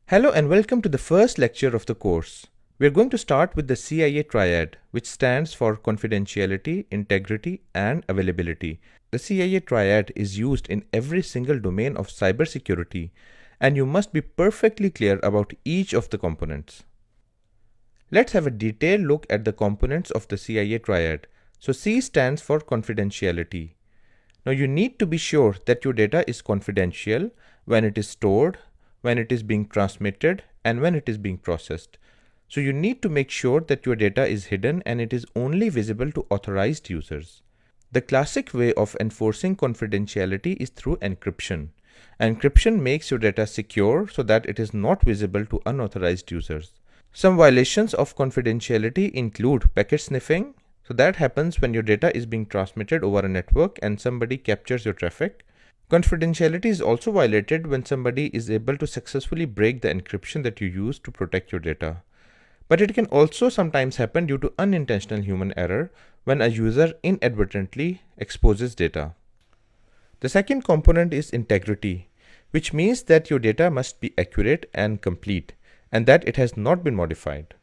Hello and welcome to the first lecture of the course. We are going to start with the CIA Triad, which stands for Confidentiality, Integrity, and Availability. The CIA Triad is used in every single domain of cybersecurity, and you must be perfectly clear about each of the components. Let's have a detailed look at the components of the CIA Triad. So C stands for Confidentiality. Now you need to be sure that your data is confidential when it is stored, when it is being transmitted, and when it is being processed. So you need to make sure that your data is hidden and it is only visible to authorized users. The classic way of enforcing confidentiality is through encryption. Encryption makes your data secure so that it is not visible to unauthorized users. Some violations of confidentiality include packet sniffing. So that happens when your data is being transmitted over a network and somebody captures your traffic. Confidentiality is also violated when somebody is able to successfully break the encryption that you use to protect your data. But it can also sometimes happen due to unintentional human error when a user inadvertently exposes data. The second component is integrity, which means that your data must be accurate and complete, and that it has not been modified.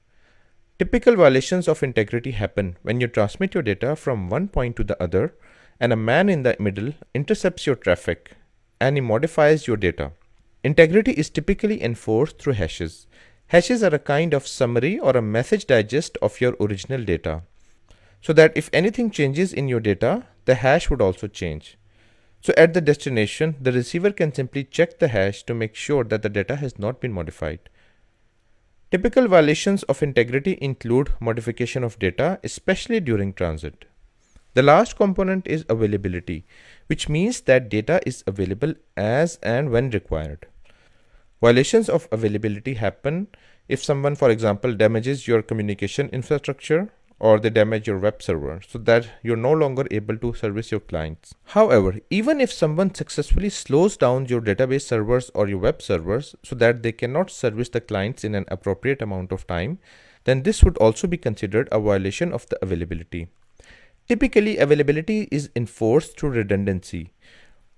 Typical violations of integrity happen when you transmit your data from one point to the other and a man in the middle intercepts your traffic and he modifies your data. Integrity is typically enforced through hashes. Hashes are a kind of summary or a message digest of your original data, so that if anything changes in your data, the hash would also change. So at the destination, the receiver can simply check the hash to make sure that the data has not been modified. Typical violations of integrity include modification of data, especially during transit. The last component is availability, which means that data is available as and when required. Violations of availability happen if someone, for example, damages your communication infrastructure or they damage your web server so that you're no longer able to service your clients. However, even if someone successfully slows down your database servers or your web servers so that they cannot service the clients in an appropriate amount of time, then this would also be considered a violation of the availability. Typically, availability is enforced through redundancy.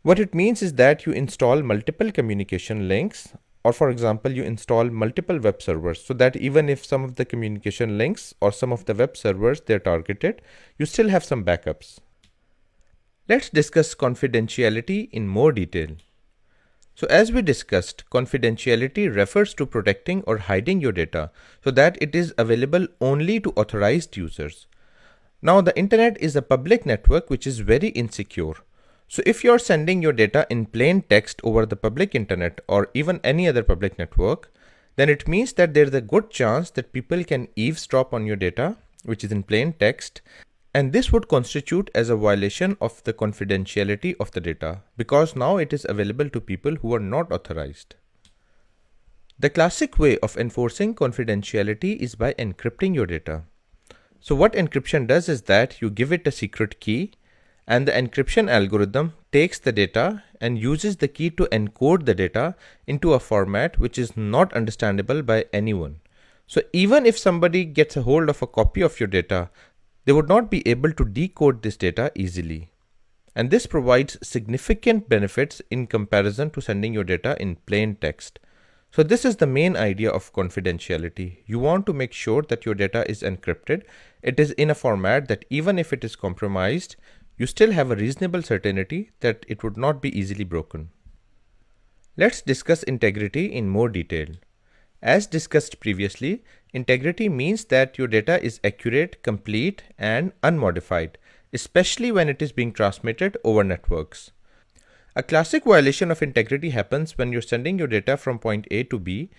What it means is that you install multiple communication links, or for example, you install multiple web servers so that even if some of the communication links or some of the web servers they're targeted, you still have some backups. Let's discuss confidentiality in more detail. So as we discussed, confidentiality refers to protecting or hiding your data so that it is available only to authorized users. Now the internet is a public network which is very insecure. So if you're sending your data in plain text over the public internet or even any other public network, then it means that there's a good chance that people can eavesdrop on your data, which is in plain text, and this would constitute as a violation of the confidentiality of the data because now it is available to people who are not authorized. The classic way of enforcing confidentiality is by encrypting your data. So what encryption does is that you give it a secret key and the encryption algorithm takes the data and uses the key to encode the data into a format which is not understandable by anyone. So even if somebody gets a hold of a copy of your data, they would not be able to decode this data easily. And this provides significant benefits in comparison to sending your data in plain text. So this is the main idea of confidentiality. You want to make sure that your data is encrypted. It is in a format that even if it is compromised, you still have a reasonable certainty that it would not be easily broken. Let's discuss integrity in more detail. As discussed previously, integrity means that your data is accurate, complete, and unmodified, especially when it is being transmitted over networks. A classic violation of integrity happens when you're sending your data from point A to B,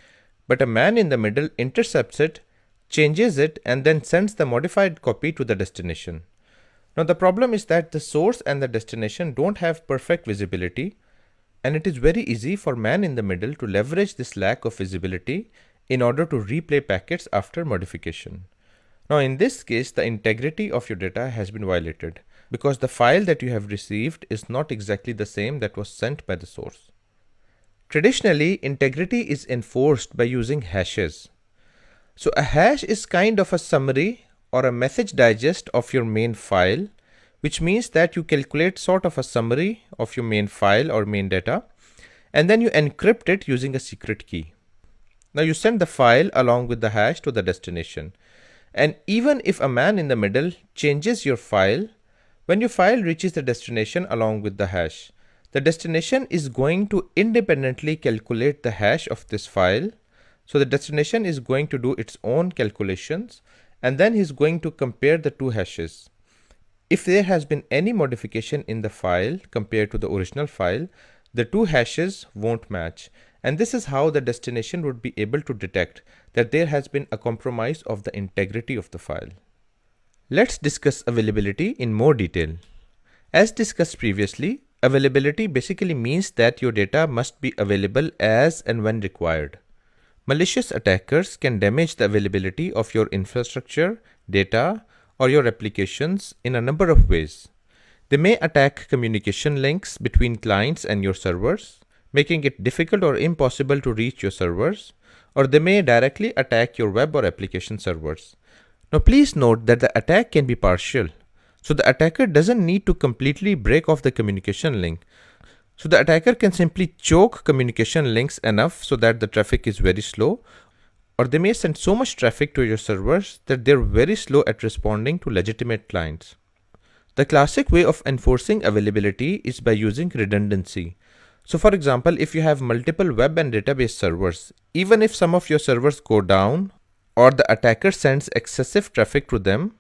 but a man in the middle intercepts it, changes it, and then sends the modified copy to the destination. Now the problem is that the source and the destination don't have perfect visibility, and it is very easy for man in the middle to leverage this lack of visibility in order to replay packets after modification. Now in this case, the integrity of your data has been violated because the file that you have received is not exactly the same that was sent by the source. Traditionally, integrity is enforced by using hashes. So a hash is kind of a summary or a message digest of your main file, which means that you calculate sort of a summary of your main file or main data, and then you encrypt it using a secret key. Now you send the file along with the hash to the destination. And even if a man in the middle changes your file, when your file reaches the destination along with the hash, the destination is going to independently calculate the hash of this file. So the destination is going to do its own calculations, and then he's going to compare the two hashes. If there has been any modification in the file compared to the original file, the two hashes won't match. And this is how the destination would be able to detect that there has been a compromise of the integrity of the file. Let's discuss availability in more detail. As discussed previously, availability basically means that your data must be available as and when required. Malicious attackers can damage the availability of your infrastructure, data, or your applications in a number of ways. They may attack communication links between clients and your servers, making it difficult or impossible to reach your servers, or they may directly attack your web or application servers. Now please note that the attack can be partial. So the attacker doesn't need to completely break off the communication link. So the attacker can simply choke communication links enough so that the traffic is very slow, or they may send so much traffic to your servers that they're very slow at responding to legitimate clients. The classic way of enforcing availability is by using redundancy. So for example, if you have multiple web and database servers, even if some of your servers go down or the attacker sends excessive traffic to them,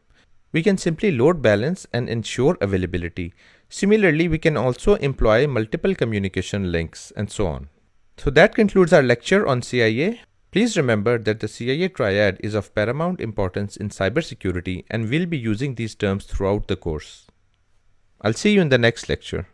we can simply load balance and ensure availability. Similarly, we can also employ multiple communication links and so on. So that concludes our lecture on CIA. Please remember that the CIA Triad is of paramount importance in cybersecurity, and we'll be using these terms throughout the course. I'll see you in the next lecture.